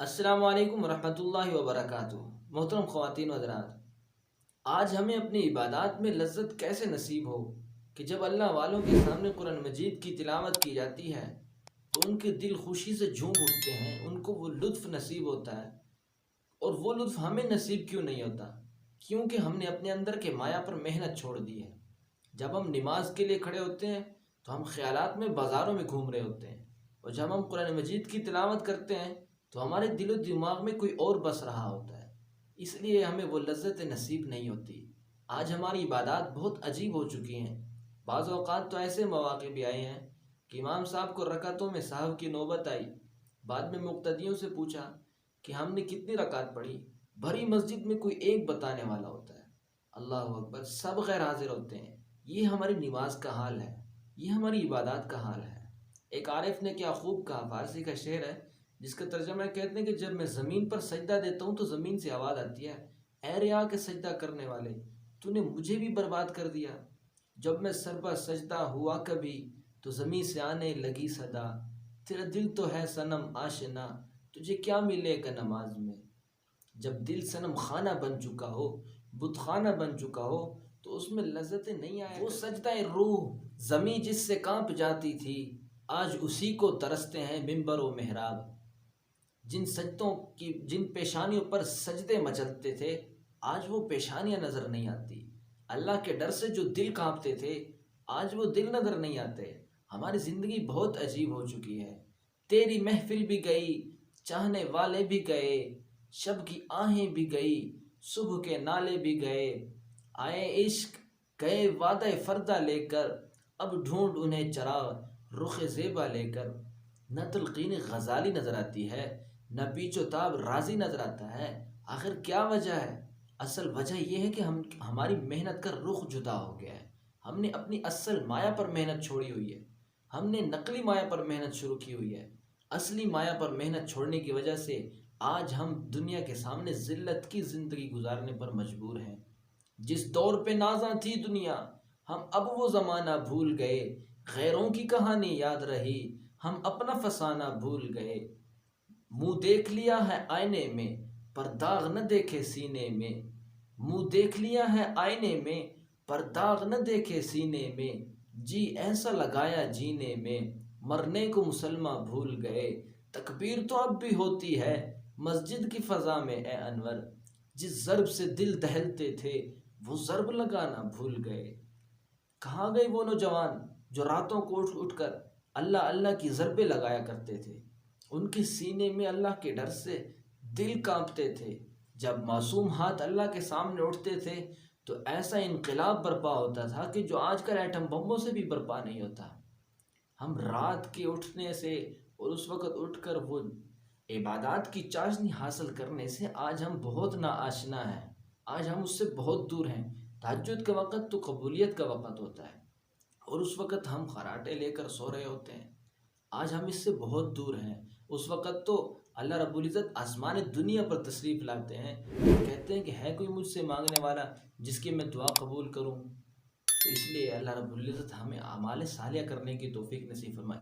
السلام علیکم ورحمۃ اللہ وبرکاتہ۔ محترم خواتین و حضرات، آج ہمیں اپنی عبادات میں لذت کیسے نصیب ہو کہ جب اللہ والوں کے سامنے قرآن مجید کی تلاوت کی جاتی ہے تو ان کے دل خوشی سے جھوم اٹھتے ہیں، ان کو وہ لطف نصیب ہوتا ہے۔ اور وہ لطف ہمیں نصیب کیوں نہیں ہوتا؟ کیونکہ ہم نے اپنے اندر کے مایا پر محنت چھوڑ دی ہے۔ جب ہم نماز کے لیے کھڑے ہوتے ہیں تو ہم خیالات میں بازاروں میں گھوم رہے ہوتے ہیں، اور جب ہم قرآن مجید کی تلاوت کرتے ہیں تو ہمارے دل و دماغ میں کوئی اور بس رہا ہوتا ہے، اس لیے ہمیں وہ لذت نصیب نہیں ہوتی۔ آج ہماری عبادات بہت عجیب ہو چکی ہیں۔ بعض اوقات تو ایسے مواقع بھی آئے ہیں کہ امام صاحب کو رکعتوں میں سہو کی نوبت آئی، بعد میں مقتدیوں سے پوچھا کہ ہم نے کتنی رکعت پڑھی، بھری مسجد میں کوئی ایک بتانے والا ہوتا ہے۔ اللہ اکبر، سب غیر حاضر ہوتے ہیں۔ یہ ہماری نماز کا حال ہے، یہ ہماری عبادات کا حال ہے۔ ایک عارف نے کیا خوب کہا، فارسی کا شعر ہے جس کا ترجمہ کہتے ہیں کہ جب میں زمین پر سجدہ دیتا ہوں تو زمین سے آواز آتی ہے، اے ریا کے سجدہ کرنے والے، تو نے مجھے بھی برباد کر دیا۔ جب میں سربا سجدہ ہوا کبھی تو زمین سے آنے لگی صدا، تیرا دل تو ہے صنم آشنا، تجھے کیا ملے گا نماز میں۔ جب دل صنم خانہ بن چکا ہو، بت خانہ بن چکا ہو، تو اس میں لذتیں نہیں آئے۔ وہ سجدہ روح زمیں جس سے کانپ جاتی تھی، آج اسی کو ترستے ہیں ممبر و محراب۔ جن پیشانیوں پر سجدے مچلتے تھے، آج وہ پیشانیاں نظر نہیں آتی۔ اللہ کے ڈر سے جو دل کانپتے تھے، آج وہ دل نظر نہیں آتے۔ ہماری زندگی بہت عجیب ہو چکی ہے۔ تیری محفل بھی گئی، چاہنے والے بھی گئے، شب کی آہیں بھی گئی، صبح کے نالے بھی گئے، آئے عشق گئے وعدہ فردہ لے کر، اب ڈھونڈ انہیں چراغ رخ زیبا لے کر۔ نہ تلقین غزالی نظر آتی ہے، نہ پیچ و تاب راضی نظر آتا ہے۔ آخر کیا وجہ ہے؟ اصل وجہ یہ ہے کہ ہماری محنت کا رخ جدا ہو گیا ہے۔ ہم نے اپنی اصل مایا پر محنت چھوڑی ہوئی ہے، ہم نے نقلی مایا پر محنت شروع کی ہوئی ہے۔ اصلی مایا پر محنت چھوڑنے کی وجہ سے آج ہم دنیا کے سامنے ذلت کی زندگی گزارنے پر مجبور ہیں۔ جس دور پہ نازاں تھی دنیا، ہم اب وہ زمانہ بھول گئے، غیروں کی کہانی یاد رہی، ہم اپنا فسانہ بھول گئے۔ منہ دیکھ لیا ہے آئینے میں، پر داغ نہ دیکھے سینے میں، منہ دیکھ لیا ہے آئینے میں، پر داغ نہ دیکھے سینے میں، جی ایسا لگایا جینے میں، مرنے کو مسلمہ بھول گئے۔ تکبیر تو اب بھی ہوتی ہے مسجد کی فضا میں اے انور، جس ضرب سے دل دہلتے تھے وہ ضرب لگانا بھول گئے۔ کہاں گئے وہ نوجوان جو راتوں کو اٹھ اٹھ کر اللہ اللہ کی ضربیں لگایا کرتے تھے؟ ان کے سینے میں اللہ کے ڈر سے دل کانپتے تھے۔ جب معصوم ہاتھ اللہ کے سامنے اٹھتے تھے تو ایسا انقلاب برپا ہوتا تھا کہ جو آج کل ایٹم بمبوں سے بھی برپا نہیں ہوتا۔ ہم رات کے اٹھنے سے اور اس وقت اٹھ کر وہ عبادات کی چاشنی حاصل کرنے سے آج ہم بہت ناآشنا ہیں، آج ہم اس سے بہت دور ہیں۔ تہجد کا وقت تو قبولیت کا وقت ہوتا ہے، اور اس وقت ہم خراٹے لے کر سو رہے ہوتے ہیں۔ آج ہم اس سے بہت دور ہیں۔ اس وقت تو اللہ رب العزت آسمان دنیا پر تشریف لاتے ہیں، کہتے ہیں کہ ہے کوئی مجھ سے مانگنے والا جس کی میں دعا قبول کروں؟ تو اس لیے اللہ رب العزت ہمیں اعمال صالحہ کرنے کی توفیق نصیب فرمائے۔